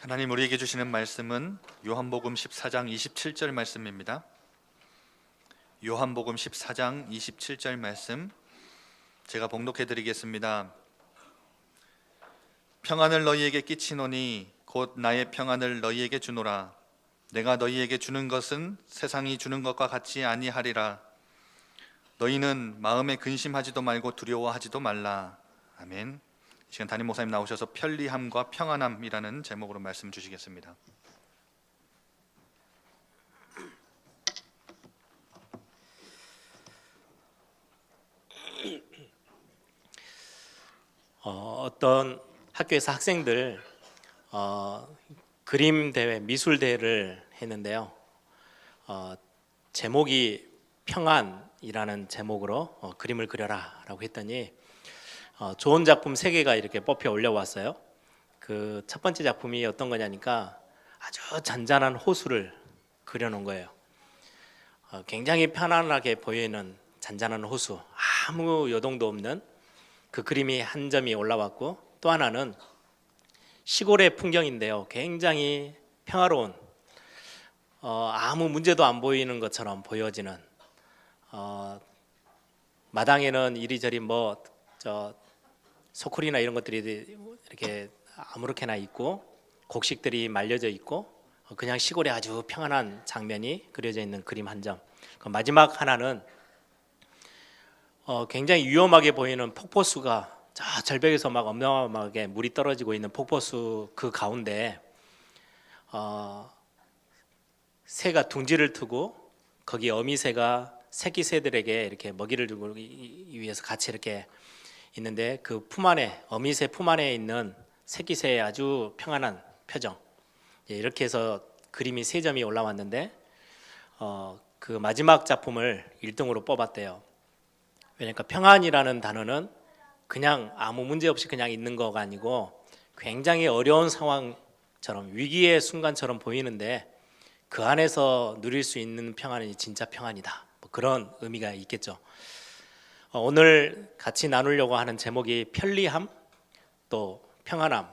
하나님 우리에게 주시는 말씀은 요한복음 14장 27절 말씀입니다. 요한복음 14장 27절 말씀 제가 봉독해 드리겠습니다. 평안을 너희에게 끼치노니 곧 나의 평안을 너희에게 주노라. 내가 너희에게 주는 것은 세상이 주는 것과 같지 아니하리라. 너희는 마음에 근심하지도 말고 두려워하지도 말라. 아멘. 이 시간 담임 목사님 나오셔서 편리함과 평안함이라는 제목으로 말씀 주시겠습니다. 어떤 학교에서 학생들 그림 대회, 미술 대회를 했는데요. 제목이 평안이라는 제목으로 그림을 그려라라고 했더니 좋은 작품 3개가 이렇게 뽑혀 올려왔어요. 그 첫 번째 작품이 어떤 거냐니까 아주 잔잔한 호수를 그려놓은 거예요. 굉장히 편안하게 보이는 잔잔한 호수, 아무 요동도 없는 그 그림이 한 점이 올라왔고, 또 하나는 시골의 풍경인데요. 굉장히 평화로운, 아무 문제도 안 보이는 것처럼 보여지는, 마당에는 이리저리 소쿠리나 이런 것들이 이렇게 아무렇게나 있고, 곡식들이 말려져 있고, 그냥 시골에 아주 평안한 장면이 그려져 있는 그림 한 점. 마지막 하나는 굉장히 위험하게 보이는 폭포수가 저 절벽에서 막 어마어마하게 물이 떨어지고 있는 폭포수 그 가운데 새가 둥지를 트고, 거기 어미새가 새끼 새들에게 이렇게 먹이를 주기 위해서 같이 이렇게 있는데, 그 품 안에, 어미새 품 안에 있는 새끼 새의 아주 평안한 표정, 이렇게 해서 그림이 3점이 올라왔는데 그 마지막 작품을 1등으로 뽑았대요. 그러니까 평안이라는 단어는 그냥 아무 문제 없이 그냥 있는 거가 아니고 굉장히 어려운 상황처럼, 위기의 순간처럼 보이는데 그 안에서 누릴 수 있는 평안이 진짜 평안이다, 그런 의미가 있겠죠. 오늘 같이 나누려고 하는 제목이 편리함, 또 평안함.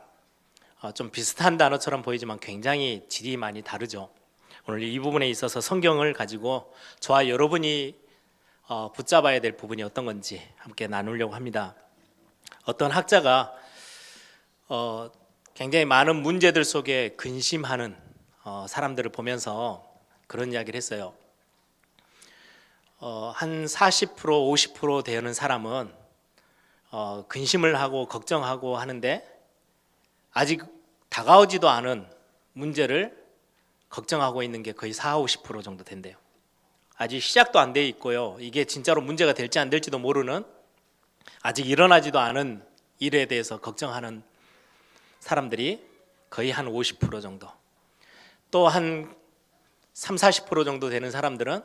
좀 비슷한 단어처럼 보이지만 굉장히 질이 많이 다르죠. 오늘 이 부분에 있어서 성경을 가지고 저와 여러분이 붙잡아야 될 부분이 어떤 건지 함께 나누려고 합니다. 어떤 학자가 굉장히 많은 문제들 속에 근심하는 사람들을 보면서 그런 이야기를 했어요. 한 40%, 50% 되는 사람은 근심을 하고 걱정하고 하는데 아직 다가오지도 않은 문제를 걱정하고 있는 게 거의 40, 50% 정도 된대요. 아직 시작도 안 돼 있고요. 이게 진짜로 문제가 될지 안 될지도 모르는, 아직 일어나지도 않은 일에 대해서 걱정하는 사람들이 거의 한 50% 정도. 또 한 3, 40% 정도 되는 사람들은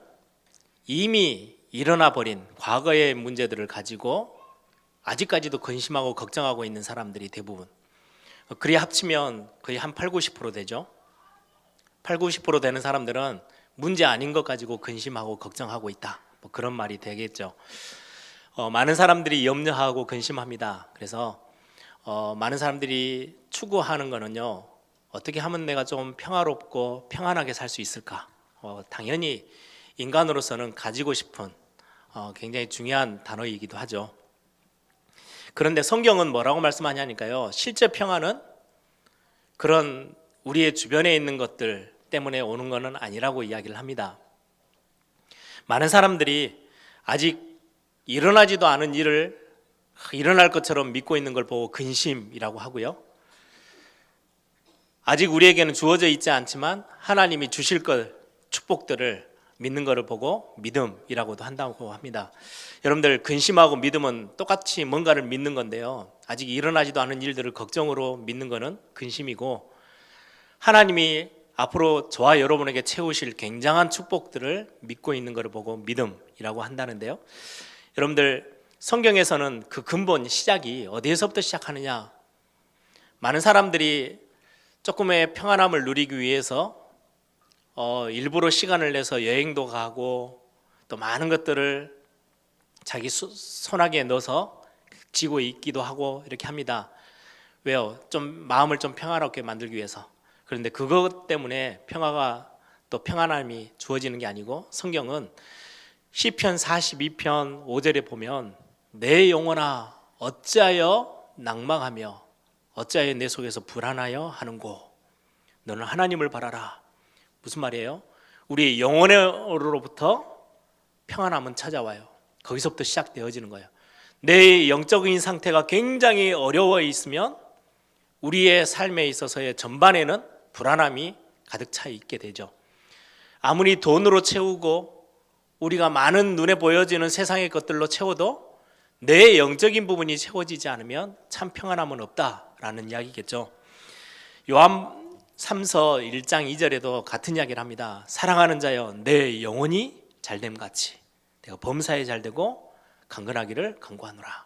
이미 일어나 버린 과거의 문제들을 가지고 아직까지도 근심하고 걱정하고 있는 사람들이 대부분. 그리 합치면 거의 한 8, 90% 되죠. 8, 90% 되는 사람들은 문제 아닌 것 가지고 근심하고 걱정하고 있다, 그런 말이 되겠죠. 많은 사람들이 염려하고 근심합니다. 그래서 많은 사람들이 추구하는 거는요, 어떻게 하면 내가 좀 평화롭고 평안하게 살 수 있을까. 당연히 인간으로서는 가지고 싶은 굉장히 중요한 단어이기도 하죠. 그런데 성경은 뭐라고 말씀하냐니까요, 실제 평안은 그런 우리의 주변에 있는 것들 때문에 오는 것은 아니라고 이야기를 합니다. 많은 사람들이 아직 일어나지도 않은 일을 일어날 것처럼 믿고 있는 걸 보고 근심이라고 하고요, 아직 우리에게는 주어져 있지 않지만 하나님이 주실 것, 축복들을 믿는 것을 보고 믿음이라고도 한다고 합니다. 여러분들, 근심하고 믿음은 똑같이 뭔가를 믿는 건데요, 아직 일어나지도 않은 일들을 걱정으로 믿는 것은 근심이고, 하나님이 앞으로 저와 여러분에게 채우실 굉장한 축복들을 믿고 있는 것을 보고 믿음이라고 한다는데요, 여러분들, 성경에서는 그 근본 시작이 어디에서부터 시작하느냐, 많은 사람들이 조금의 평안함을 누리기 위해서 일부러 시간을 내서 여행도 가고 또 많은 것들을 자기 손아귀에 넣어서 쥐고 있기도 하고 이렇게 합니다. 왜요? 좀 마음을 좀 평화롭게 만들기 위해서. 그런데 그것 때문에 평화가 또 평안함이 주어지는 게 아니고, 성경은 시편 42편 5절에 보면 내 영혼아 어찌하여 낭망하며 어찌하여 내 속에서 불안하여 하는고 너는 하나님을 바라라. 무슨 말이에요? 우리 영혼으로부터 평안함은 찾아와요. 거기서부터 시작되어지는 거예요. 내 영적인 상태가 굉장히 어려워 있으면 우리의 삶에 있어서의 전반에는 불안함이 가득 차 있게 되죠. 아무리 돈으로 채우고 우리가 많은 눈에 보여지는 세상의 것들로 채워도 내 영적인 부분이 채워지지 않으면 참 평안함은 없다라는 이야기겠죠. 요한 3서 1장 2절에도 같은 이야기를 합니다. 사랑하는 자여 내 영혼이 잘됨 같이 내가 범사에 잘되고 강건하기를 간구하노라.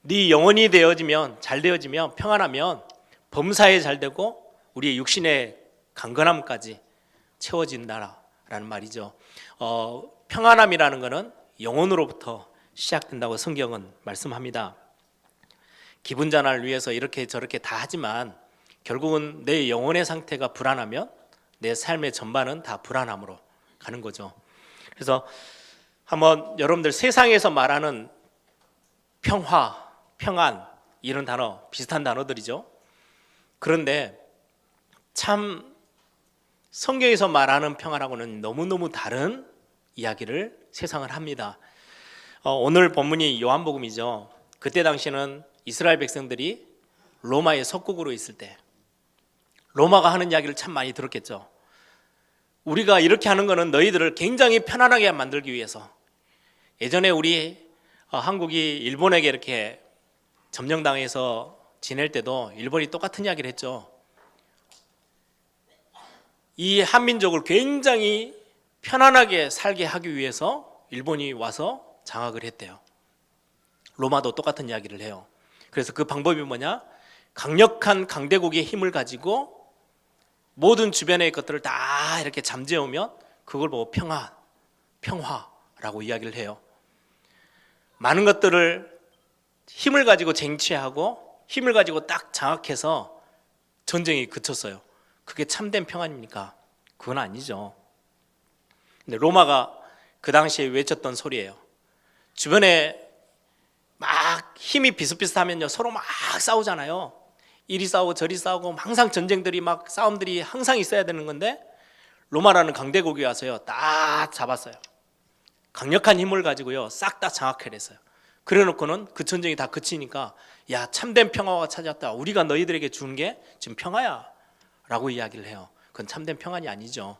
네 영혼이 되어지면, 잘 되어지면, 평안하면 범사에 잘되고 우리의 육신의 강건함까지 채워진다라는 말이죠. 평안함이라는 것은 영혼으로부터 시작된다고 성경은 말씀합니다. 기분 전환을 위해서 이렇게 저렇게 다 하지만 결국은 내 영혼의 상태가 불안하면 내 삶의 전반은 다 불안함으로 가는 거죠. 그래서 한번 여러분들 세상에서 말하는 평화, 평안 이런 단어 비슷한 단어들이죠. 그런데 참 성경에서 말하는 평안하고는 너무너무 다른 이야기를 세상을 합니다. 오늘 본문이 요한복음이죠. 그때 당시는 이스라엘 백성들이 로마의 속국으로 있을 때 로마가 하는 이야기를 참 많이 들었겠죠. 우리가 이렇게 하는 거는 너희들을 굉장히 편안하게 만들기 위해서. 예전에 우리 한국이 일본에게 이렇게 점령당해서 지낼 때도 일본이 똑같은 이야기를 했죠. 이 한민족을 굉장히 편안하게 살게 하기 위해서 일본이 와서 장악을 했대요. 로마도 똑같은 이야기를 해요. 그래서 그 방법이 뭐냐? 강력한 강대국의 힘을 가지고 모든 주변의 것들을 다 이렇게 잠재우면 그걸 보고 평안, 평화라고 이야기를 해요. 많은 것들을 힘을 가지고 쟁취하고 힘을 가지고 딱 장악해서 전쟁이 그쳤어요. 그게 참된 평안입니까? 그건 아니죠. 근데 로마가 그 당시에 외쳤던 소리예요. 주변에 막 힘이 비슷비슷하면요 서로 막 싸우잖아요. 이리 싸우고 저리 싸우고 항상 전쟁들이 막 싸움들이 항상 있어야 되는 건데 로마라는 강대국이 와서요 딱 잡았어요. 강력한 힘을 가지고요 싹 다 장악해냈어요. 그래놓고는 그 전쟁이 다 그치니까 야 참된 평화가 찾았다. 우리가 너희들에게 주는 게 지금 평화야 라고 이야기를 해요. 그건 참된 평안이 아니죠.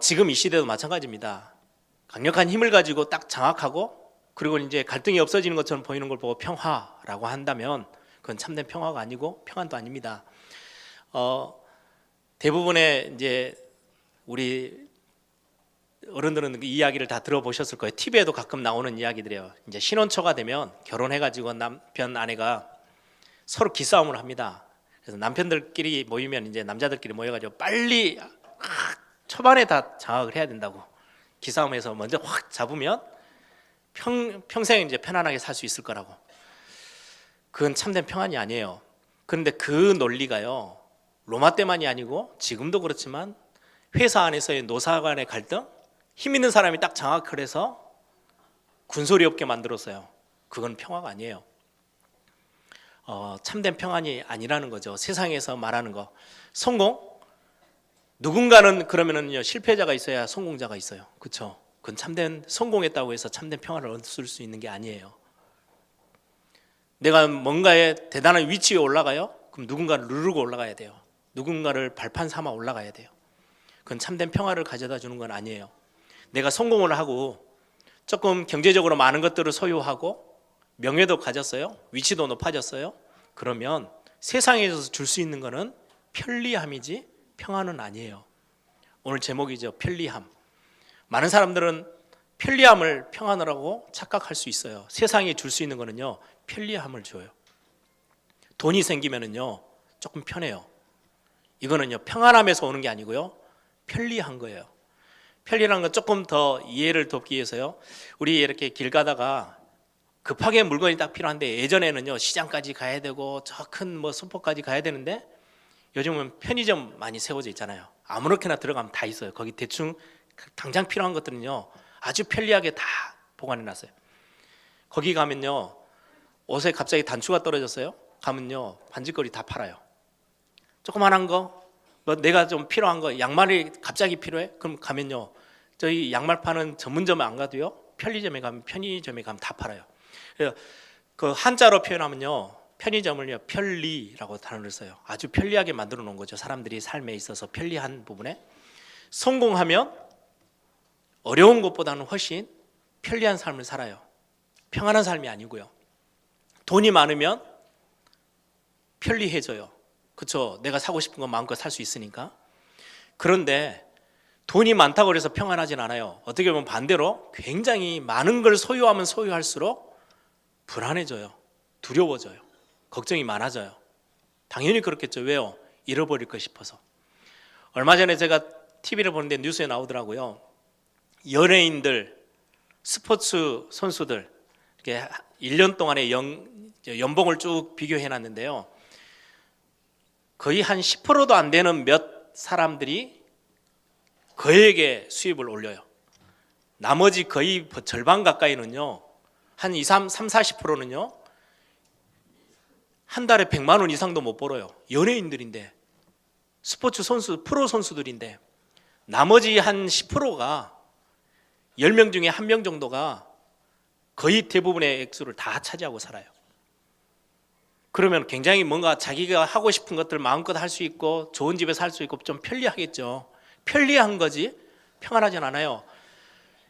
지금 이 시대도 마찬가지입니다. 강력한 힘을 가지고 딱 장악하고 그리고 이제 갈등이 없어지는 것처럼 보이는 걸 보고 평화라고 한다면 그건 참된 평화가 아니고 평안도 아닙니다. 대부분의 이제 우리 어른들은 그 이야기를 다 들어보셨을 거예요. TV에도 가끔 나오는 이야기들이에요. 이제 신혼초가 되면 결혼해가지고 남편 아내가 서로 기싸움을 합니다. 그래서 남편들끼리 모이면 이제 남자들끼리 모여가지고 빨리 초반에 다 장악을 해야 된다고 기싸움해서 먼저 확 잡으면 평생 이제 편안하게 살 수 있을 거라고. 그건 참된 평안이 아니에요. 그런데 그 논리가요 로마 때만이 아니고 지금도 그렇지만 회사 안에서의 노사 간의 갈등, 힘 있는 사람이 딱 장악을 해서 군소리 없게 만들었어요. 그건 평화가 아니에요. 참된 평안이 아니라는 거죠. 세상에서 말하는 거. 성공? 누군가는 그러면은요 실패자가 있어야 성공자가 있어요. 그렇죠? 그건 참된 성공했다고 해서 참된 평화를 얻을 수 있는 게 아니에요. 내가 뭔가에 대단한 위치에 올라가요? 그럼 누군가를 누르고 올라가야 돼요. 누군가를 발판 삼아 올라가야 돼요. 그건 참된 평화를 가져다 주는 건 아니에요. 내가 성공을 하고 조금 경제적으로 많은 것들을 소유하고 명예도 가졌어요. 위치도 높아졌어요. 그러면 세상에서 줄 수 있는 거는 편리함이지 평안은 아니에요. 오늘 제목이죠. 편리함. 많은 사람들은 편리함을 평안이라고 착각할 수 있어요. 세상에 줄 수 있는 거는요 편리함을 줘요. 돈이 생기면은요 조금 편해요. 이거는요 평안함에서 오는 게 아니고요 편리한 거예요. 편리한 건 조금 더 이해를 돕기 위해서요 우리 이렇게 길 가다가 급하게 물건이 딱 필요한데 예전에는요 시장까지 가야 되고 저 큰 뭐 슈퍼까지 가야 되는데 요즘은 편의점 많이 세워져 있잖아요. 아무렇게나 들어가면 다 있어요. 거기 대충 당장 필요한 것들은요 아주 편리하게 다 보관해 놨어요. 거기 가면요 옷에 갑자기 단추가 떨어졌어요. 가면요 반지거리 다 팔아요. 조그만한 거, 뭐 내가 좀 필요한 거, 양말이 갑자기 필요해? 그럼 가면요 저희 양말 파는 전문점에 안 가도요 편의점에 가면 다 팔아요. 그래서 그 한자로 표현하면요 편의점을요 편리라고 단어를 써요. 아주 편리하게 만들어 놓은 거죠. 사람들이 삶에 있어서 편리한 부분에 성공하면 어려운 것보다는 훨씬 편리한 삶을 살아요. 평안한 삶이 아니고요. 돈이 많으면 편리해져요. 그렇죠? 내가 사고 싶은 거 마음껏 살 수 있으니까. 그런데 돈이 많다고 해서 평안하진 않아요. 어떻게 보면 반대로 굉장히 많은 걸 소유하면 소유할수록 불안해져요. 두려워져요. 걱정이 많아져요. 당연히 그렇겠죠. 왜요? 잃어버릴까 싶어서. 얼마 전에 제가 TV를 보는데 뉴스에 나오더라고요. 연예인들, 스포츠 선수들 이렇게 1년 동안의 연봉을 쭉 비교해 놨는데요. 거의 한 10%도 안 되는 몇 사람들이 그에게 수입을 올려요. 나머지 거의 절반 가까이는요. 한 40%는요. 한 달에 100만 원 이상도 못 벌어요. 연예인들인데, 스포츠 선수, 프로 선수들인데, 나머지 한 10%가 10명 중에 1명 정도가 거의 대부분의 액수를 다 차지하고 살아요. 그러면 굉장히 뭔가 자기가 하고 싶은 것들 마음껏 할 수 있고 좋은 집에 살 수 있고 좀 편리하겠죠. 편리한 거지 평안하진 않아요.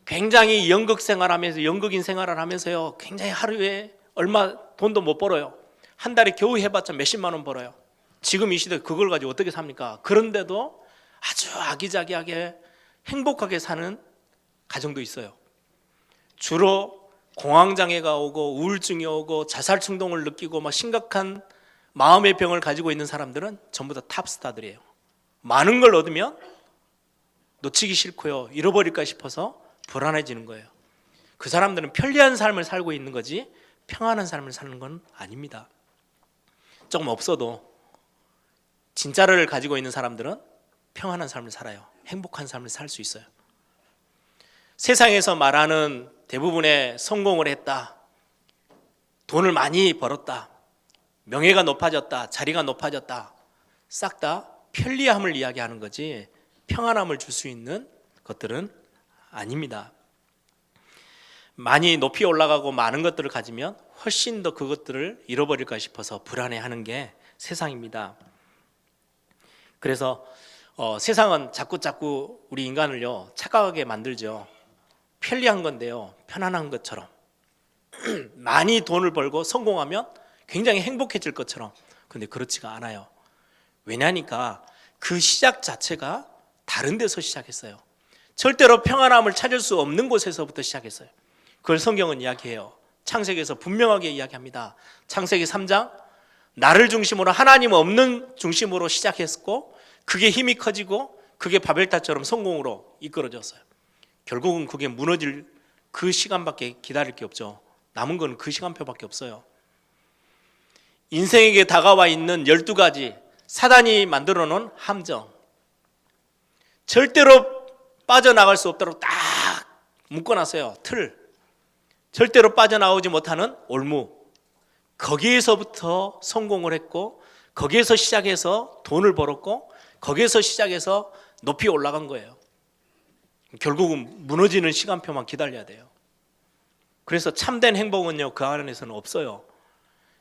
굉장히 연극 생활하면서 연극인 생활을 하면서요 굉장히 하루에 얼마 돈도 못 벌어요. 한 달에 겨우 해봤자 몇십만 원 벌어요. 지금 이 시대에 그걸 가지고 어떻게 삽니까? 그런데도 아주 아기자기하게 행복하게 사는 가정도 있어요. 주로 공황장애가 오고 우울증이 오고 자살 충동을 느끼고 막 심각한 마음의 병을 가지고 있는 사람들은 전부 다 탑스타들이에요. 많은 걸 얻으면 놓치기 싫고요 잃어버릴까 싶어서 불안해지는 거예요. 그 사람들은 편리한 삶을 살고 있는 거지 평안한 삶을 사는 건 아닙니다. 조금 없어도 진짜를 가지고 있는 사람들은 평안한 삶을 살아요. 행복한 삶을 살 수 있어요. 세상에서 말하는 대부분의 성공을 했다, 돈을 많이 벌었다, 명예가 높아졌다, 자리가 높아졌다, 싹 다 편리함을 이야기하는 거지 평안함을 줄 수 있는 것들은 아닙니다. 많이 높이 올라가고 많은 것들을 가지면 훨씬 더 그것들을 잃어버릴까 싶어서 불안해하는 게 세상입니다. 그래서 세상은 자꾸 우리 인간을요 착각하게 만들죠. 편리한 건데요 편안한 것처럼 많이 돈을 벌고 성공하면 굉장히 행복해질 것처럼. 그런데 그렇지가 않아요. 왜냐니까 그 시작 자체가 다른 데서 시작했어요. 절대로 평안함을 찾을 수 없는 곳에서부터 시작했어요. 그걸 성경은 이야기해요. 창세기에서 분명하게 이야기합니다. 창세기 3장 나를 중심으로 하나님 없는 중심으로 시작했고 그게 힘이 커지고 그게 바벨탑처럼 성공으로 이끌어졌어요. 결국은 그게 무너질 그 시간밖에 기다릴 게 없죠. 남은 건 그 시간표밖에 없어요. 인생에게 다가와 있는 12가지 사단이 만들어 놓은 함정, 절대로 빠져나갈 수 없도록 딱 묶어놨어요. 틀. 절대로 빠져나오지 못하는 올무. 거기에서부터 성공을 했고 거기에서 시작해서 돈을 벌었고 거기에서 시작해서 높이 올라간 거예요. 결국은 무너지는 시간표만 기다려야 돼요. 그래서 참된 행복은요 그 안에서는 없어요.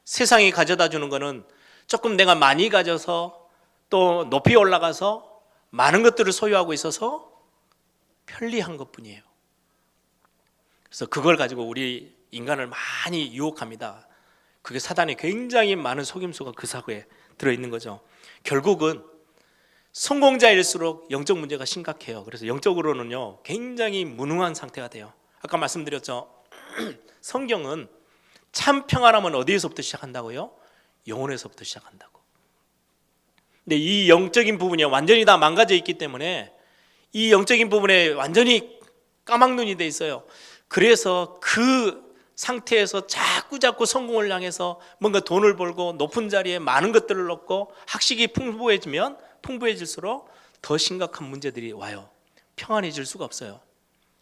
세상이 가져다 주는 거는 조금 내가 많이 가져서 또 높이 올라가서 많은 것들을 소유하고 있어서 편리한 것뿐이에요. 그래서 그걸 가지고 우리 인간을 많이 유혹합니다. 그게 사단의 굉장히 많은 속임수가 그 사고에 들어있는 거죠. 결국은 성공자일수록 영적 문제가 심각해요. 그래서 영적으로는요 굉장히 무능한 상태가 돼요. 아까 말씀드렸죠. 성경은 참 평안함은 어디에서부터 시작한다고요? 영혼에서부터 시작한다고. 근데 이 영적인 부분이 완전히 다 망가져 있기 때문에 이 영적인 부분에 완전히 까막눈이 돼 있어요. 그래서 그 상태에서 자꾸 성공을 향해서 뭔가 돈을 벌고 높은 자리에 많은 것들을 얻고 학식이 풍부해질수록 더 심각한 문제들이 와요. 평안해질 수가 없어요.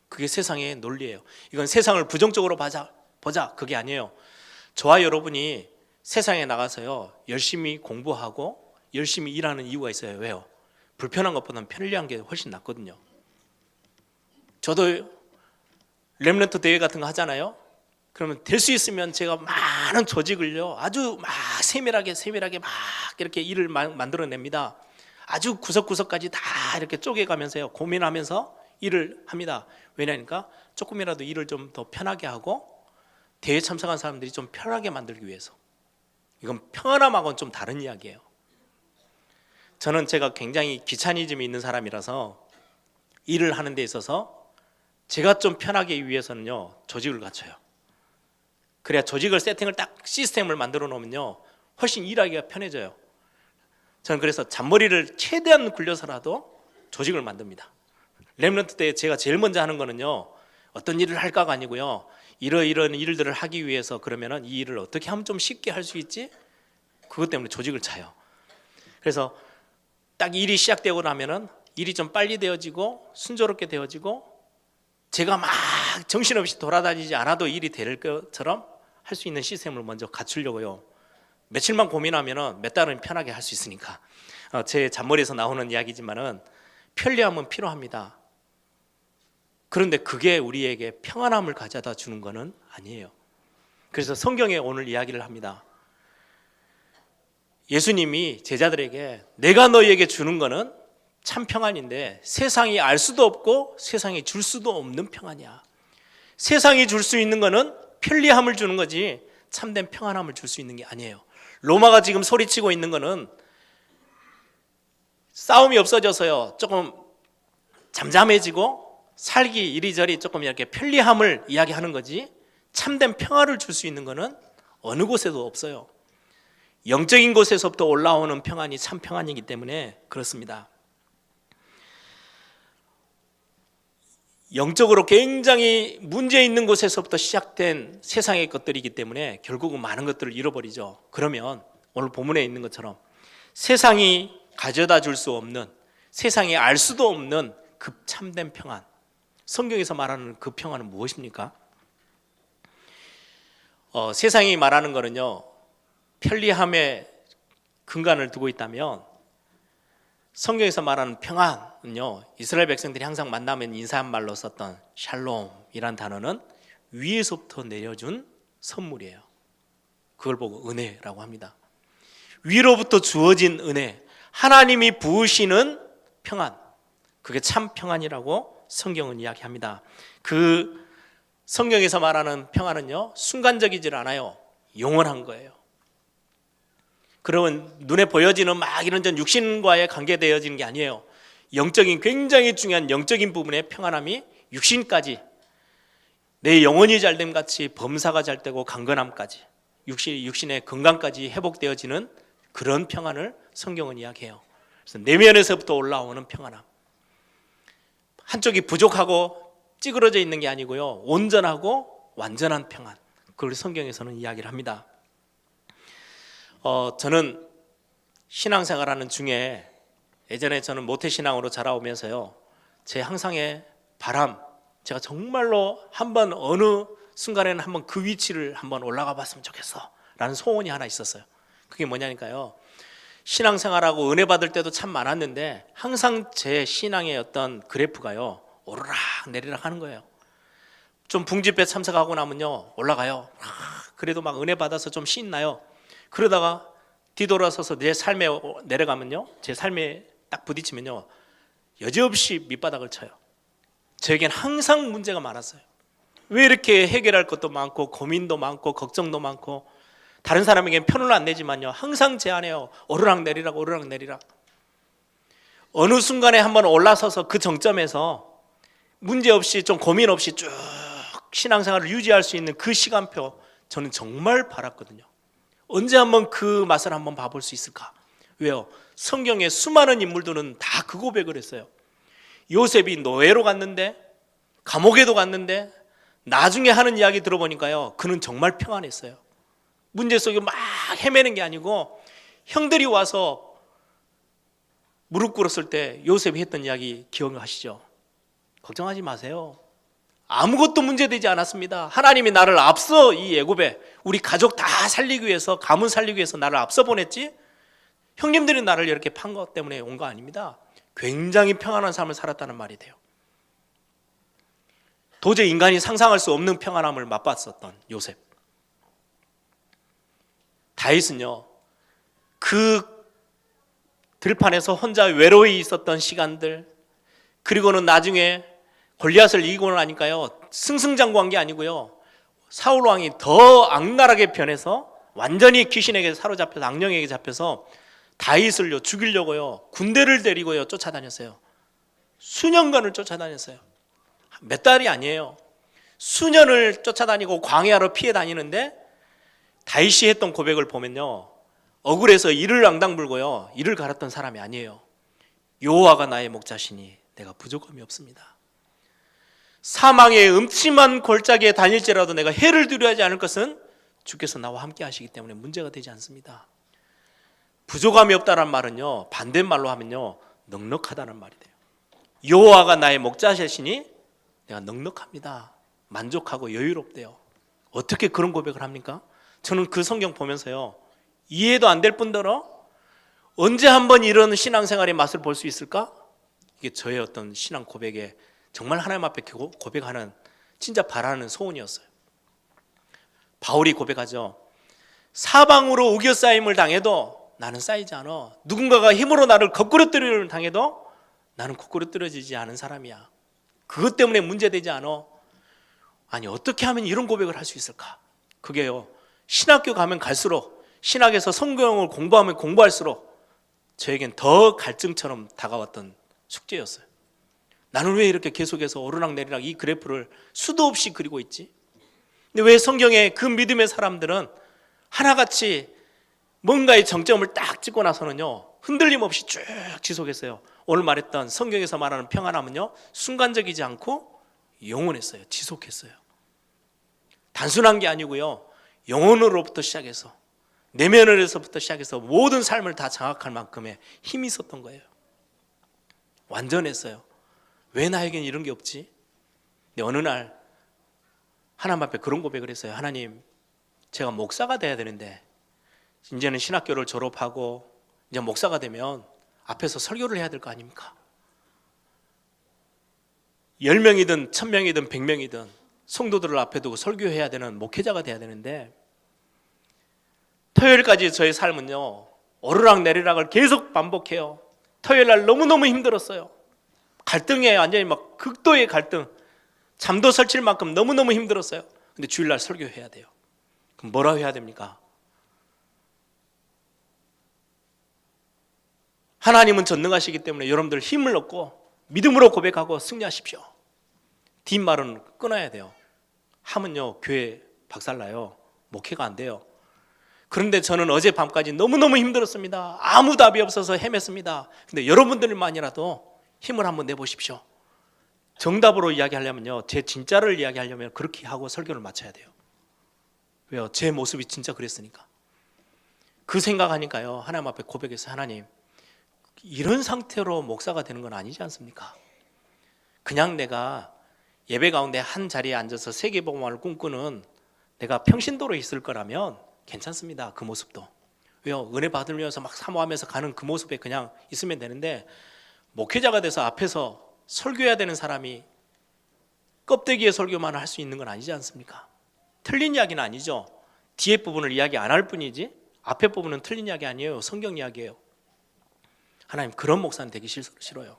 그게 세상의 논리예요. 이건 세상을 부정적으로 보자 그게 아니에요. 저와 여러분이 세상에 나가서요 열심히 공부하고 열심히 일하는 이유가 있어요. 왜요? 불편한 것보다는 편리한 게 훨씬 낫거든요. 저도 렘넌트 대회 같은 거 하잖아요. 그러면 될 수 있으면 제가 많은 조직을요 아주 막 세밀하게 막 이렇게 일을 만들어냅니다. 아주 구석구석까지 다 이렇게 쪼개가면서요 고민하면서 일을 합니다. 왜냐니까 조금이라도 일을 좀 더 편하게 하고 대회 참석한 사람들이 좀 편하게 만들기 위해서. 이건 평안함하고는 좀 다른 이야기예요. 저는 제가 굉장히 귀차니즘이 있는 사람이라서 일을 하는 데 있어서 제가 좀 편하게 위해서는요 조직을 갖춰요. 그래야 조직을 세팅을 딱 시스템을 만들어 놓으면요 훨씬 일하기가 편해져요. 저는 그래서 잔머리를 최대한 굴려서라도 조직을 만듭니다. 렘넌트 때 제가 제일 먼저 하는 거는요 어떤 일을 할까가 아니고요 이런 일들을 하기 위해서 그러면은 이 일을 어떻게 하면 좀 쉽게 할 수 있지? 그것 때문에 조직을 짜요. 그래서 딱 일이 시작되고 나면은 일이 좀 빨리 되어지고 순조롭게 되어지고 제가 막 정신없이 돌아다니지 않아도 일이 될 것처럼 할 수 있는 시스템을 먼저 갖추려고요. 며칠만 고민하면은 몇 달은 편하게 할 수 있으니까. 제 잔머리에서 나오는 이야기지만은 편리함은 필요합니다. 그런데 그게 우리에게 평안함을 가져다 주는 것은 아니에요. 그래서 성경에 오늘 이야기를 합니다. 예수님이 제자들에게 내가 너희에게 주는 것은 참 평안인데 세상이 알 수도 없고 세상이 줄 수도 없는 평안이야. 세상이 줄 수 있는 것은 편리함을 주는 거지 참된 평안함을 줄 수 있는 게 아니에요. 로마가 지금 소리치고 있는 것은 싸움이 없어져서요 조금 잠잠해지고 살기 이리저리 조금 이렇게 편리함을 이야기하는 거지 참된 평화를 줄 수 있는 것은 어느 곳에도 없어요. 영적인 곳에서부터 올라오는 평안이 참 평안이기 때문에 그렇습니다. 영적으로 굉장히 문제 있는 곳에서부터 시작된 세상의 것들이기 때문에 결국은 많은 것들을 잃어버리죠. 그러면 오늘 본문에 있는 것처럼 세상이 가져다 줄 수 없는, 세상이 알 수도 없는 그 참된 평안, 성경에서 말하는 그 평안은 무엇입니까? 세상이 말하는 거는요 편리함에 근간을 두고 있다면 성경에서 말하는 평안은요 이스라엘 백성들이 항상 만나면 인사한 말로 썼던 샬롬이란 단어는 위에서부터 내려준 선물이에요. 그걸 보고 은혜라고 합니다. 위로부터 주어진 은혜, 하나님이 부으시는 평안, 그게 참 평안이라고 성경은 이야기합니다. 그 성경에서 말하는 평안은요 순간적이질 않아요. 영원한 거예요. 그러면 눈에 보여지는 막 이런저런 육신과의 관계되어지는 게 아니에요. 영적인 굉장히 중요한 영적인 부분의 평안함이 육신까지 내 영혼이 잘됨 같이 범사가 잘 되고 강건함까지 육신의 건강까지 회복되어지는 그런 평안을 성경은 이야기해요. 그래서 내면에서부터 올라오는 평안함, 한쪽이 부족하고 찌그러져 있는 게 아니고요 온전하고 완전한 평안, 그걸 성경에서는 이야기를 합니다. 저는 신앙생활하는 중에 예전에 저는 모태신앙으로 자라오면서요 제 항상의 바람, 제가 정말로 한번 어느 순간에는 한번 그 위치를 한번 올라가 봤으면 좋겠어 라는 소원이 하나 있었어요. 그게 뭐냐니까요 신앙생활하고 은혜 받을 때도 참 많았는데 항상 제 신앙의 어떤 그래프가요 오르락 내리락 하는 거예요. 좀 붕집회 참석하고 나면요 올라가요. 그래도 막 은혜 받아서 좀 신나요. 그러다가 뒤돌아서서 내 삶에 내려가면요 제 삶에 딱 부딪히면요 여지없이 밑바닥을 쳐요. 저에겐 항상 문제가 많았어요. 왜 이렇게 해결할 것도 많고 고민도 많고 걱정도 많고 다른 사람에겐 편을 안 내지만요 항상 제 안에요 오르락내리락 오르락내리락. 어느 순간에 한번 올라서서 그 정점에서 문제없이 좀 고민 없이 쭉 신앙생활을 유지할 수 있는 그 시간표 저는 정말 바랐거든요. 언제 한번 그 맛을 한번 봐볼 수 있을까? 왜요? 성경의 수많은 인물들은 다 그 고백을 했어요. 요셉이 노예로 갔는데 감옥에도 갔는데 나중에 하는 이야기 들어보니까요, 그는 정말 평안했어요. 문제 속에 막 헤매는 게 아니고 형들이 와서 무릎 꿇었을 때 요셉이 했던 이야기 기억하시죠? 걱정하지 마세요. 아무것도 문제되지 않았습니다. 하나님이 나를 앞서 이 애굽에 우리 가족 다 살리기 위해서, 가문 살리기 위해서 나를 앞서 보냈지, 형님들이 나를 이렇게 판 것 때문에 온 거 아닙니다. 굉장히 평안한 삶을 살았다는 말이 돼요. 도저히 인간이 상상할 수 없는 평안함을 맛봤었던 요셉. 다윗은요, 그 들판에서 혼자 외로이 있었던 시간들, 그리고는 나중에 골리앗을 이기고 나니까요, 승승장구한 게 아니고요, 사울 왕이 더 악랄하게 변해서 완전히 귀신에게 사로잡혀서, 악령에게 잡혀서 다윗을요 죽이려고요 군대를 데리고요 쫓아다녔어요. 수년간을 쫓아다녔어요. 몇 달이 아니에요. 수년을 쫓아다니고 광야로 피해 다니는데, 다윗이 했던 고백을 보면요, 억울해서 이를 앙당 불고요 이를 갈았던 사람이 아니에요. 여호와가 나의 목자시니 내가 부족함이 없습니다. 사망의 음침한 골짜기에 다닐지라도 내가 해를 두려워하지 않을 것은 주께서 나와 함께 하시기 때문에 문제가 되지 않습니다. 부족함이 없다는 말은요, 반대말로 하면요 넉넉하다는 말이 돼요. 여호와가 나의 목자시니 내가 넉넉합니다. 만족하고 여유롭대요. 어떻게 그런 고백을 합니까? 저는 그 성경 보면서요, 이해도 안 될 뿐더러 언제 한번 이런 신앙생활의 맛을 볼 수 있을까? 이게 저의 어떤 신앙 고백에 정말 하나님 앞에 고백하는, 진짜 바라는 소원이었어요. 바울이 고백하죠. 사방으로 우겨싸임을 당해도 나는 쌓이지 않아. 누군가가 힘으로 나를 거꾸로 뜨리를 당해도 나는 거꾸로 뜨려지지 않은 사람이야. 그것 때문에 문제되지 않아. 아니, 어떻게 하면 이런 고백을 할 수 있을까? 그게요, 신학교 가면 갈수록, 신학에서 성경을 공부하면 공부할수록 저에겐 더 갈증처럼 다가왔던 숙제였어요. 나는 왜 이렇게 계속해서 오르락내리락 이 그래프를 수도 없이 그리고 있지? 근데 왜 성경의 그 믿음의 사람들은 하나같이 뭔가의 정점을 딱 찍고 나서는요 흔들림 없이 쭉 지속했어요. 오늘 말했던 성경에서 말하는 평안함은요 순간적이지 않고 영원했어요. 지속했어요. 단순한 게 아니고요, 영혼으로부터 시작해서, 내면으로부터 시작해서 모든 삶을 다 장악할 만큼의 힘이 있었던 거예요. 완전했어요. 왜 나에겐 이런 게 없지? 근데 어느 날 하나님 앞에 그런 고백을 했어요. 하나님, 제가 목사가 돼야 되는데 이제는 신학교를 졸업하고 이제 목사가 되면 앞에서 설교를 해야 될 거 아닙니까? 10명이든 1000명이든 100명이든 성도들을 앞에 두고 설교해야 되는 목회자가 돼야 되는데, 토요일까지 저의 삶은요 오르락내리락을 계속 반복해요. 토요일 날 너무너무 힘들었어요. 갈등에 완전히 막 극도의 갈등, 잠도 설칠 만큼 너무너무 힘들었어요. 근데 주일날 설교해야 돼요. 그럼 뭐라 해야 됩니까? 하나님은 전능하시기 때문에 여러분들 힘을 얻고 믿음으로 고백하고 승리하십시오. 뒷말은 끊어야 돼요. 하면요 교회 박살나요. 목회가 안 돼요. 그런데 저는 어젯밤까지 너무너무 힘들었습니다. 아무 답이 없어서 헤맸습니다. 근데 여러분들만이라도 힘을 한번 내보십시오. 정답으로 이야기하려면요, 제 진짜를 이야기하려면 그렇게 하고 설교를 마쳐야 돼요. 왜요? 제 모습이 진짜 그랬으니까. 그 생각하니까요 하나님 앞에 고백해서, 하나님, 이런 상태로 목사가 되는 건 아니지 않습니까? 그냥 내가 예배 가운데 한 자리에 앉아서 세계복음화를 꿈꾸는 내가 평신도로 있을 거라면 괜찮습니다. 그 모습도. 왜요? 은혜 받으면서 막 사모하면서 가는 그 모습에 그냥 있으면 되는데, 목회자가 돼서 앞에서 설교해야 되는 사람이 껍데기의 설교만 할 수 있는 건 아니지 않습니까? 틀린 이야기는 아니죠. 뒤에 부분을 이야기 안 할 뿐이지 앞에 부분은 틀린 이야기 아니에요. 성경 이야기예요. 하나님, 그런 목사는 되기 싫어요.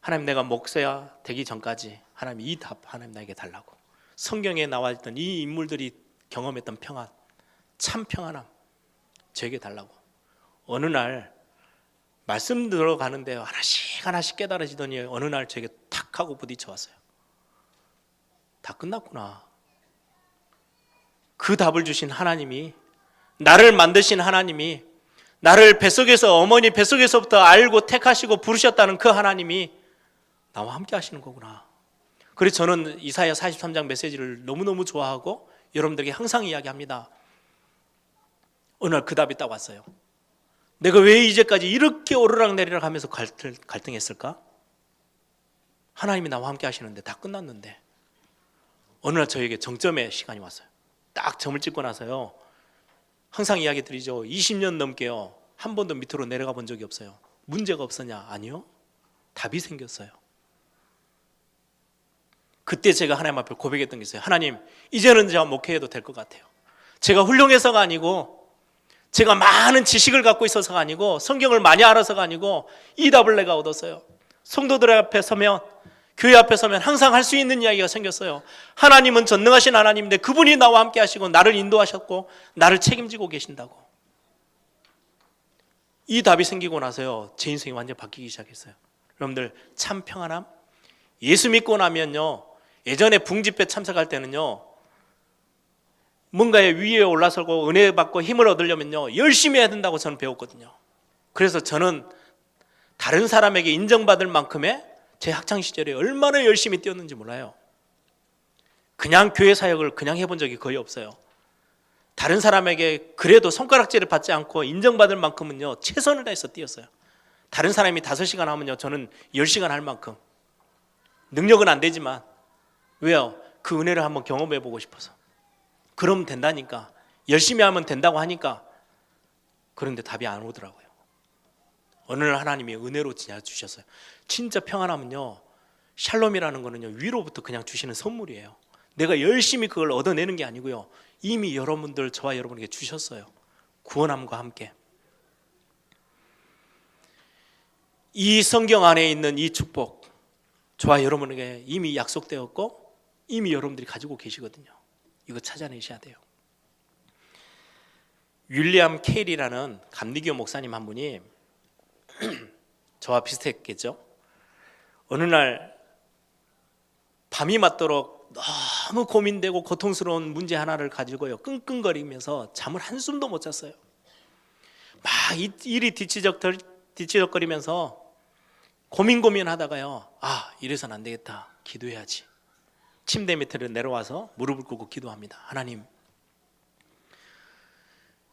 하나님, 내가 목사 되기 전까지 하나님 이 답 하나님 나에게 달라고. 성경에 나와 있던 이 인물들이 경험했던 평안, 참 평안함 저에게 달라고. 어느 날 말씀 들어가는데 하나씩 하나씩 깨달아지더니 어느 날 저에게 탁 하고 부딪혀 왔어요. 다 끝났구나. 그 답을 주신 하나님이, 나를 만드신 하나님이, 나를 뱃속에서, 어머니 뱃속에서부터 알고 택하시고 부르셨다는 그 하나님이 나와 함께 하시는 거구나. 그래서 저는 이사야 43장 메시지를 너무너무 좋아하고 여러분들에게 항상 이야기합니다. 어느 날 그 답이 딱 왔어요. 내가 왜 이제까지 이렇게 오르락내리락 하면서 갈등했을까? 하나님이 나와 함께 하시는데 다 끝났는데 어느 날 저에게 정점의 시간이 왔어요. 딱 점을 찍고 나서요, 항상 이야기 드리죠. 20년 넘게요, 한 번도 밑으로 내려가 본 적이 없어요. 문제가 없었냐? 아니요. 답이 생겼어요. 그때 제가 하나님 앞에 고백했던 게 있어요. 하나님, 이제는 제가 목회해도 될 것 같아요. 제가 훌륭해서가 아니고, 제가 많은 지식을 갖고 있어서가 아니고, 성경을 많이 알아서가 아니고, 이 답을 내가 얻었어요. 성도들 앞에 서면, 교회 앞에 서면 항상 할 수 있는 이야기가 생겼어요. 하나님은 전능하신 하나님인데 그분이 나와 함께 하시고 나를 인도하셨고 나를 책임지고 계신다고. 이 답이 생기고 나서요, 제 인생이 완전히 바뀌기 시작했어요. 여러분들, 참 평안함? 예수 믿고 나면요, 예전에 붕집회 참석할 때는요, 뭔가에 위에 올라서고 은혜 받고 힘을 얻으려면요, 열심히 해야 된다고 저는 배웠거든요. 그래서 저는 다른 사람에게 인정받을 만큼의 제 학창시절에 얼마나 열심히 뛰었는지 몰라요. 그냥 교회 사역을 그냥 해본 적이 거의 없어요. 다른 사람에게 그래도 손가락질을 받지 않고 인정받을 만큼은요, 최선을 다해서 뛰었어요. 다른 사람이 5시간 하면요, 저는 10시간 할 만큼. 능력은 안 되지만, 왜요? 그 은혜를 한번 경험해 보고 싶어서. 그러면 된다니까, 열심히 하면 된다고 하니까. 그런데 답이 안 오더라고요. 어느 날 하나님이 은혜로 주셨어요. 진짜 평안하면요, 샬롬이라는 거는요, 위로부터 그냥 주시는 선물이에요. 내가 열심히 그걸 얻어내는 게 아니고요, 이미 여러분들, 저와 여러분에게 주셨어요. 구원함과 함께. 이 성경 안에 있는 이 축복, 저와 여러분에게 이미 약속되었고 이미 여러분들이 가지고 계시거든요. 이거 찾아내셔야 돼요. 윌리엄 케일이라는 감리교 목사님 한 분이 저와 비슷했겠죠. 어느 날 밤이 맞도록 너무 고민되고 고통스러운 문제 하나를 가지고요, 끙끙거리면서 잠을 한숨도 못 잤어요. 막 일이 뒤치적거리면서 고민하다가요, 이래서는 안 되겠다, 기도해야지. 침대 밑으로 내려와서 무릎을 꿇고 기도합니다. 하나님,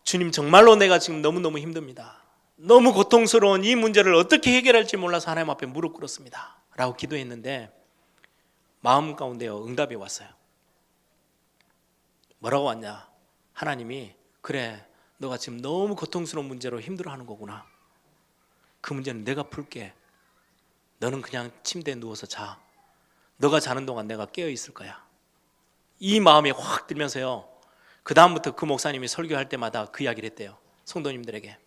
주님, 정말로 내가 지금 너무너무 힘듭니다. 너무 고통스러운 이 문제를 어떻게 해결할지 몰라서 하나님 앞에 무릎 꿇었습니다 라고 기도했는데, 마음 가운데요, 응답이 왔어요. 뭐라고 왔냐? 하나님이, 그래, 너가 지금 너무 고통스러운 문제로 힘들어하는 거구나. 그 문제는 내가 풀게. 너는 그냥 침대에 누워서 자. 너가 자는 동안 내가 깨어 있을 거야. 이 마음이 확 들면서요, 그 다음부터 그 목사님이 설교할 때마다 그 이야기를 했대요. 성도님들에게,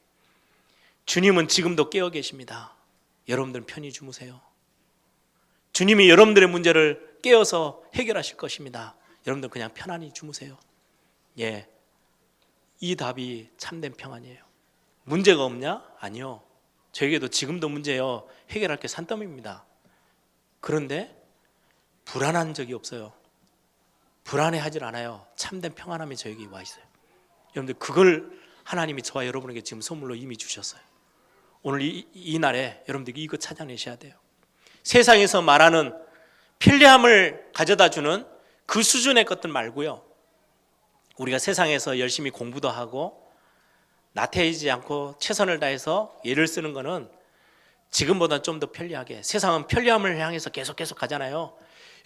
주님은 지금도 깨어 계십니다. 여러분들은 편히 주무세요. 주님이 여러분들의 문제를 깨어서 해결하실 것입니다. 여러분들 그냥 편안히 주무세요. 예, 이 답이 참된 평안이에요. 문제가 없냐? 아니요. 저에게도 지금도 문제요, 해결할 게 산더미입니다. 그런데 불안한 적이 없어요. 불안해하질 않아요. 참된 평안함이 저에게 와 있어요. 여러분들, 그걸 하나님이 저와 여러분에게 지금 선물로 이미 주셨어요. 오늘 이 날에 여러분들이 이거 찾아내셔야 돼요. 세상에서 말하는 편리함을 가져다주는 그 수준의 것들 말고요, 우리가 세상에서 열심히 공부도 하고 나태해지지 않고 최선을 다해서 애를 쓰는 거는 지금보다 좀 더 편리하게, 세상은 편리함을 향해서 계속 가잖아요.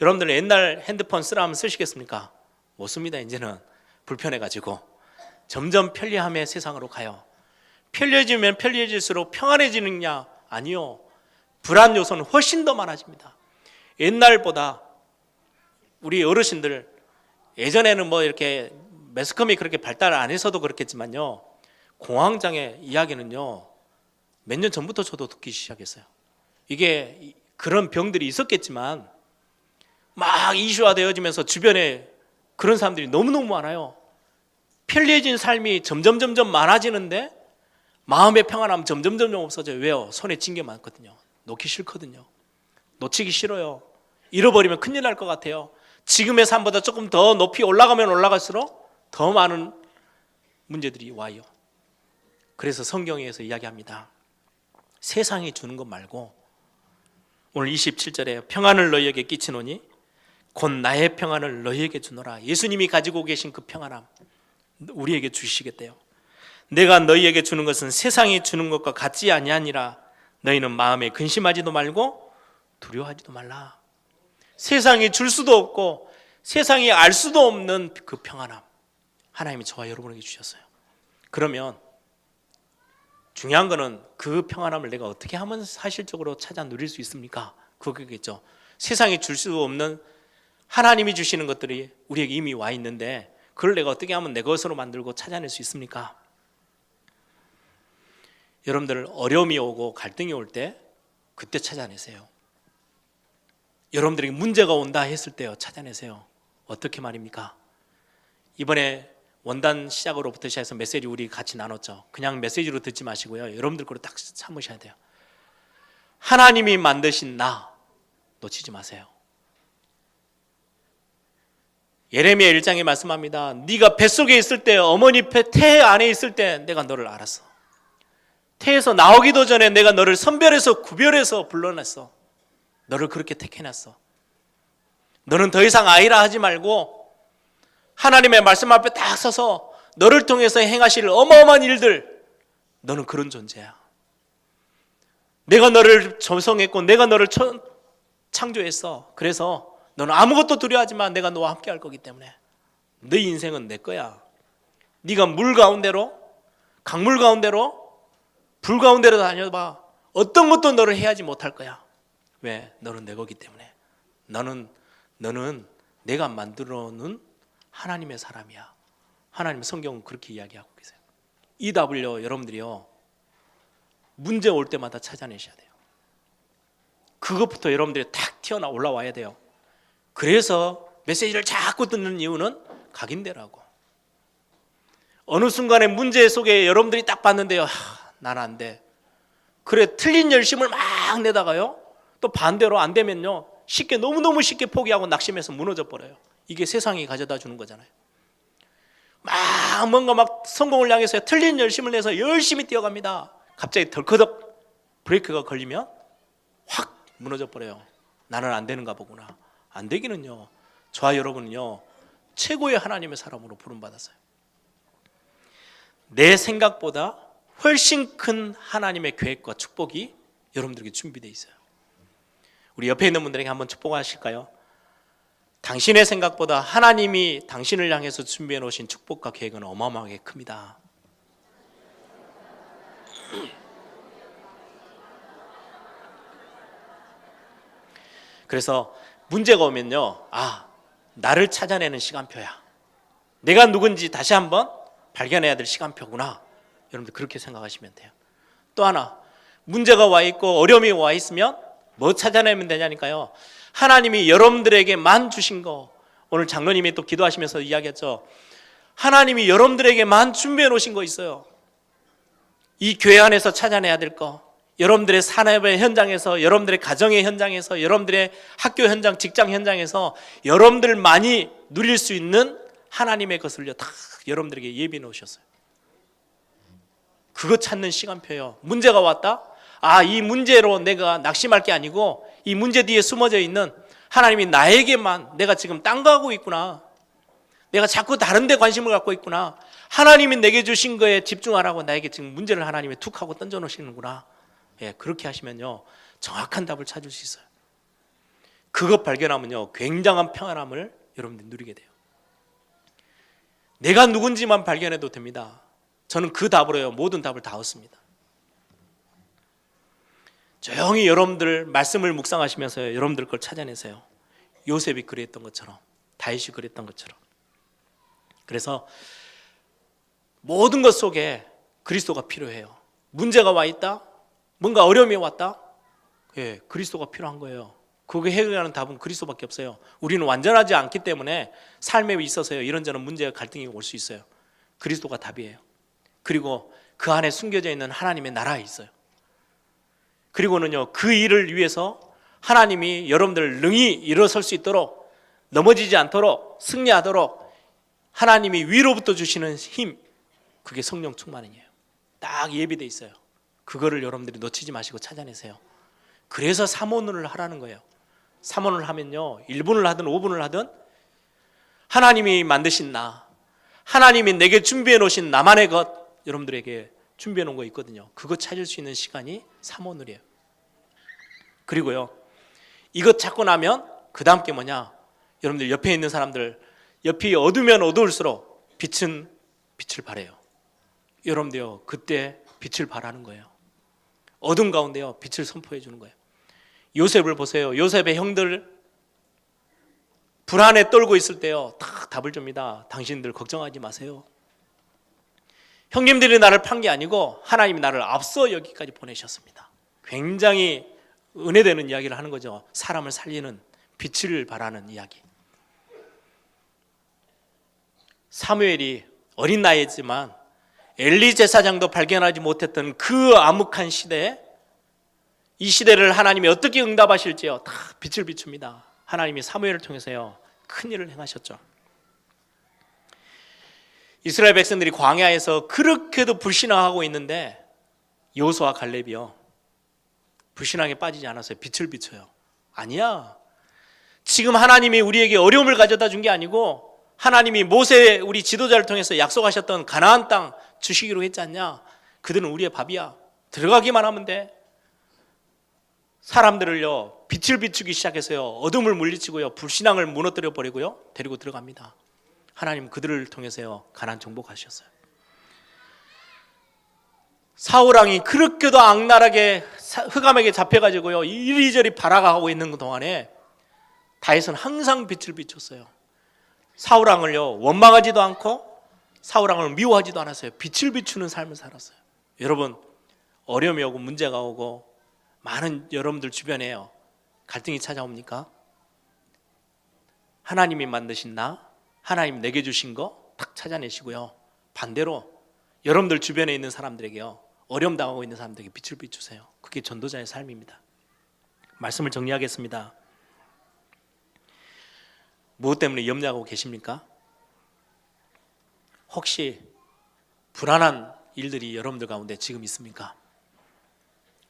여러분들은 옛날 핸드폰 쓰라 하면 쓰시겠습니까? 못 씁니다. 이제는 불편해가지고. 점점 편리함의 세상으로 가요. 편리해지면 편리해질수록 평안해지느냐? 아니요. 불안 요소는 훨씬 더 많아집니다. 옛날보다 우리 어르신들, 예전에는 뭐 이렇게 매스컴이 그렇게 발달 안 해서도 그렇겠지만요, 공황장애 이야기는요, 몇 년 전부터 저도 듣기 시작했어요. 이게 그런 병들이 있었겠지만 막 이슈화 되어지면서 주변에 그런 사람들이 너무너무 많아요. 편리해진 삶이 점점 많아지는데 마음의 평안함 점점 없어져요. 왜요? 손에 쥔 게 많거든요. 놓기 싫거든요. 놓치기 싫어요. 잃어버리면 큰일 날 것 같아요. 지금의 삶보다 조금 더 높이 올라가면 올라갈수록 더 많은 문제들이 와요. 그래서 성경에서 이야기합니다. 세상이 주는 것 말고, 오늘 27절에 평안을 너희에게 끼치노니 곧 나의 평안을 너희에게 주노라. 예수님이 가지고 계신 그 평안함 우리에게 주시겠대요. 내가 너희에게 주는 것은 세상이 주는 것과 같지 아니하니라. 너희는 마음에 근심하지도 말고 두려워하지도 말라. 세상이 줄 수도 없고 세상이 알 수도 없는 그 평안함 하나님이 저와 여러분에게 주셨어요. 그러면 중요한 거는 그 평안함을 내가 어떻게 하면 사실적으로 찾아 누릴 수 있습니까? 그거겠죠. 세상이 줄 수 없는 하나님이 주시는 것들이 우리에게 이미 와 있는데 그걸 내가 어떻게 하면 내 것으로 만들고 찾아낼 수 있습니까? 여러분들 어려움이 오고 갈등이 올 때 그때 찾아내세요. 여러분들에게 문제가 온다 했을 때요 찾아내세요. 어떻게 말입니까? 이번에 원단 시작으로부터 시작해서 메시지 우리 같이 나눴죠. 그냥 메시지로 듣지 마시고요. 여러분들 거로 딱 참으셔야 돼요. 하나님이 만드신 나 놓치지 마세요. 예레미야 1장에 말씀합니다. 네가 뱃속에 있을 때 어머니 태 안에 있을 때 내가 너를 알았어. 태에서 나오기도 전에 내가 너를 선별해서 구별해서 불러냈어. 너를 그렇게 택해놨어. 너는 더 이상 아이라 하지 말고 하나님의 말씀 앞에 딱 서서 너를 통해서 행하실 어마어마한 일들, 너는 그런 존재야. 내가 너를 조성했고 내가 너를 창조했어. 그래서 너는 아무것도 두려워하지 마. 내가 너와 함께 할 거기 때문에 네 인생은 내 거야. 네가 물 가운데로 강물 가운데로 불 가운데로 다녀봐. 어떤 것도 너를 해하지 못할 거야. 왜? 너는 내 거기 때문에. 너는 내가 만들어 놓은 하나님의 사람이야. 하나님 성경은 그렇게 이야기하고 계세요. 이 답을요 여러분들이요 문제 올 때마다 찾아내셔야 돼요. 그것부터 여러분들이 탁 튀어나 올라와야 돼요. 그래서 메시지를 자꾸 듣는 이유는 각인되라고. 어느 순간에 문제 속에 여러분들이 딱 봤는데요, 난 안 돼. 그래 틀린 열심을 막 내다가요 또 반대로 안 되면요 쉽게 너무너무 쉽게 포기하고 낙심해서 무너져 버려요. 이게 세상이 가져다 주는 거잖아요. 막 뭔가 막 성공을 향해서 틀린 열심을 내서 열심히 뛰어갑니다. 갑자기 덜커덕 브레이크가 걸리면 확 무너져 버려요. 나는 안 되는가 보구나. 안 되기는요 저와 여러분은요 최고의 하나님의 사람으로 부름받았어요. 내 생각보다 훨씬 큰 하나님의 계획과 축복이 여러분들에게 준비되어 있어요. 우리 옆에 있는 분들에게 한번 축복하실까요? 당신의 생각보다 하나님이 당신을 향해서 준비해 놓으신 축복과 계획은 어마어마하게 큽니다. 그래서 문제가 오면요, 나를 찾아내는 시간표야. 내가 누군지 다시 한번 발견해야 될 시간표구나. 여러분들 그렇게 생각하시면 돼요. 또 하나, 문제가 와 있고 어려움이 와 있으면 뭐 찾아내면 되냐니까요. 하나님이 여러분들에게만 주신 거, 오늘 장로님이 또 기도하시면서 이야기했죠. 하나님이 여러분들에게만 준비해 놓으신 거 있어요. 이 교회 안에서 찾아내야 될 거, 여러분들의 산업의 현장에서, 여러분들의 가정의 현장에서, 여러분들의 학교 현장, 직장 현장에서 여러분들만이 누릴 수 있는 하나님의 것을요 다 여러분들에게 예비해 놓으셨어요. 그거 찾는 시간표예요. 문제가 왔다? 이 문제로 내가 낙심할 게 아니고 이 문제 뒤에 숨어져 있는 하나님이 나에게만, 내가 지금 딴 거 하고 있구나, 내가 자꾸 다른 데 관심을 갖고 있구나, 하나님이 내게 주신 거에 집중하라고 나에게 지금 문제를 하나님이 툭 하고 던져 놓으시는구나. 그렇게 하시면요 정확한 답을 찾을 수 있어요. 그것 발견하면요 굉장한 평안함을 여러분들이 누리게 돼요. 내가 누군지만 발견해도 됩니다. 저는 그 답으로요 모든 답을 다 얻습니다. 조용히 여러분들 말씀을 묵상하시면서 여러분들 걸 찾아내세요. 요셉이 그랬던 것처럼, 다윗이 그랬던 것처럼. 그래서 모든 것 속에 그리스도가 필요해요. 문제가 와 있다, 뭔가 어려움이 왔다, 그리스도가 필요한 거예요. 그게 해결하는 답은 그리스도밖에 없어요. 우리는 완전하지 않기 때문에 삶에 있어서요 이런저런 문제와 갈등이 올 수 있어요. 그리스도가 답이에요. 그리고 그 안에 숨겨져 있는 하나님의 나라에 있어요. 그리고는요 그 일을 위해서 하나님이 여러분들을 능히 일어설 수 있도록, 넘어지지 않도록, 승리하도록 하나님이 위로부터 주시는 힘, 그게 성령 충만이에요. 딱 예비되어 있어요. 그거를 여러분들이 놓치지 마시고 찾아내세요. 그래서 사모를 하라는 거예요. 3원을 하면요, 1분을 하든 5분을 하든 하나님이 만드신 나, 하나님이 내게 준비해 놓으신 나만의 것, 여러분들에게 준비해 놓은 거 있거든요. 그거 찾을 수 있는 시간이 3오늘이에요. 그리고요, 이것 찾고 나면 그 다음 게 뭐냐, 여러분들 옆에 있는 사람들, 옆이 어두우면 어두울수록 빛은 빛을 발해요. 여러분들요, 그때 빛을 발하는 거예요. 어둠 가운데요, 빛을 선포해 주는 거예요. 요셉을 보세요. 요셉의 형들 불안에 떨고 있을 때요, 딱 답을 줍니다. 당신들 걱정하지 마세요. 형님들이 나를 판 게 아니고 하나님이 나를 앞서 여기까지 보내셨습니다. 굉장히 은혜되는 이야기를 하는 거죠. 사람을 살리는, 빛을 발하는 이야기. 사무엘이 어린 나이지만 엘리 제사장도 발견하지 못했던 그 암흑한 시대에, 이 시대를 하나님이 어떻게 응답하실지요, 다 빛을 비춥니다. 하나님이 사무엘을 통해서요, 큰 일을 행하셨죠. 이스라엘 백성들이 광야에서 그렇게도 불신앙하고 있는데 여호수아와 갈렙이요, 불신앙에 빠지지 않았어요. 빛을 비춰요. 아니야, 지금 하나님이 우리에게 어려움을 가져다 준 게 아니고 하나님이 모세 우리 지도자를 통해서 약속하셨던 가나안 땅 주시기로 했지 않냐. 그들은 우리의 밥이야. 들어가기만 하면 돼. 사람들을요, 빛을 비추기 시작해서요, 어둠을 물리치고요, 불신앙을 무너뜨려 버리고요, 데리고 들어갑니다. 하나님 그들을 통해서요, 가나안 정복하셨어요. 사울 왕이 그렇게도 악랄하게 흑암에게 잡혀가지고요, 이리저리 발악하고 있는 동안에 다윗은 항상 빛을 비췄어요. 사울 왕을요, 원망하지도 않고 사울 왕을 미워하지도 않았어요. 빛을 비추는 삶을 살았어요. 여러분, 어려움이 오고 문제가 오고 많은 여러분들 주변에요, 갈등이 찾아옵니까? 하나님이 만드신 나, 하나님 내게 주신 거 딱 찾아내시고요, 반대로 여러분들 주변에 있는 사람들에게요, 어려움 당하고 있는 사람들에게 빛을 비추세요. 그게 전도자의 삶입니다. 말씀을 정리하겠습니다. 무엇 때문에 염려하고 계십니까? 혹시 불안한 일들이 여러분들 가운데 지금 있습니까?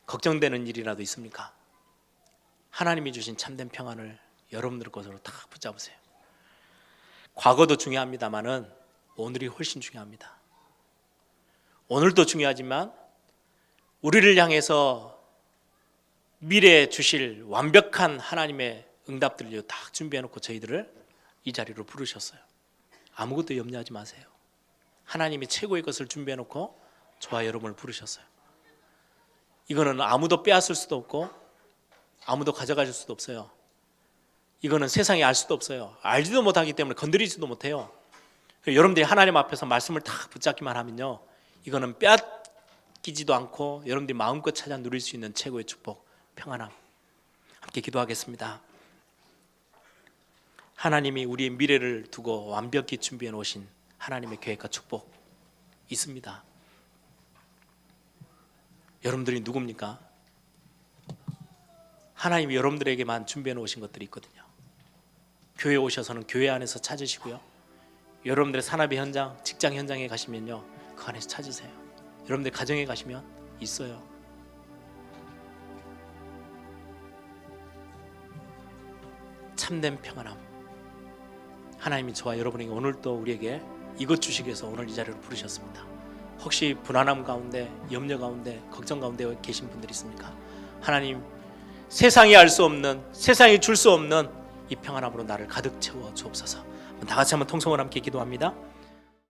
걱정되는 일이라도 있습니까? 하나님이 주신 참된 평안을 여러분들 것으로 다 붙잡으세요. 과거도 중요합니다만은 오늘이 훨씬 중요합니다. 오늘도 중요하지만 우리를 향해서 미래에 주실 완벽한 하나님의 응답들을 다 준비해 놓고 저희들을 이 자리로 부르셨어요. 아무것도 염려하지 마세요. 하나님이 최고의 것을 준비해 놓고 저와 여러분을 부르셨어요. 이거는 아무도 빼앗을 수도 없고 아무도 가져가실 수도 없어요. 이거는 세상이 알 수도 없어요. 알지도 못하기 때문에 건드리지도 못해요. 여러분들이 하나님 앞에서 말씀을 다 붙잡기만 하면요, 이거는 빼앗기지도 않고 여러분들이 마음껏 찾아 누릴 수 있는 최고의 축복, 평안함. 함께 기도하겠습니다. 하나님이 우리의 미래를 두고 완벽히 준비해 놓으신 하나님의 계획과 축복 있습니다. 여러분들이 누굽니까? 하나님이 여러분들에게만 준비해 놓으신 것들이 있거든요. 교회에 오셔서는 교회 안에서 찾으시고요, 여러분들의 산업의 현장, 직장 현장에 가시면요, 그 안에서 찾으세요. 여러분들 가정에 가시면 있어요. 참된 평안함, 하나님이 저와 여러분에게 오늘도 우리에게 이것 주시기 위해서 오늘 이 자리로 부르셨습니다. 혹시 불안함 가운데, 염려 가운데, 걱정 가운데 계신 분들이 있습니까? 하나님, 세상이 알 수 없는, 세상이 줄 수 없는 이 평안함으로 나를 가득 채워 주옵소서. 다 같이 한번 통성을 함께 기도합니다.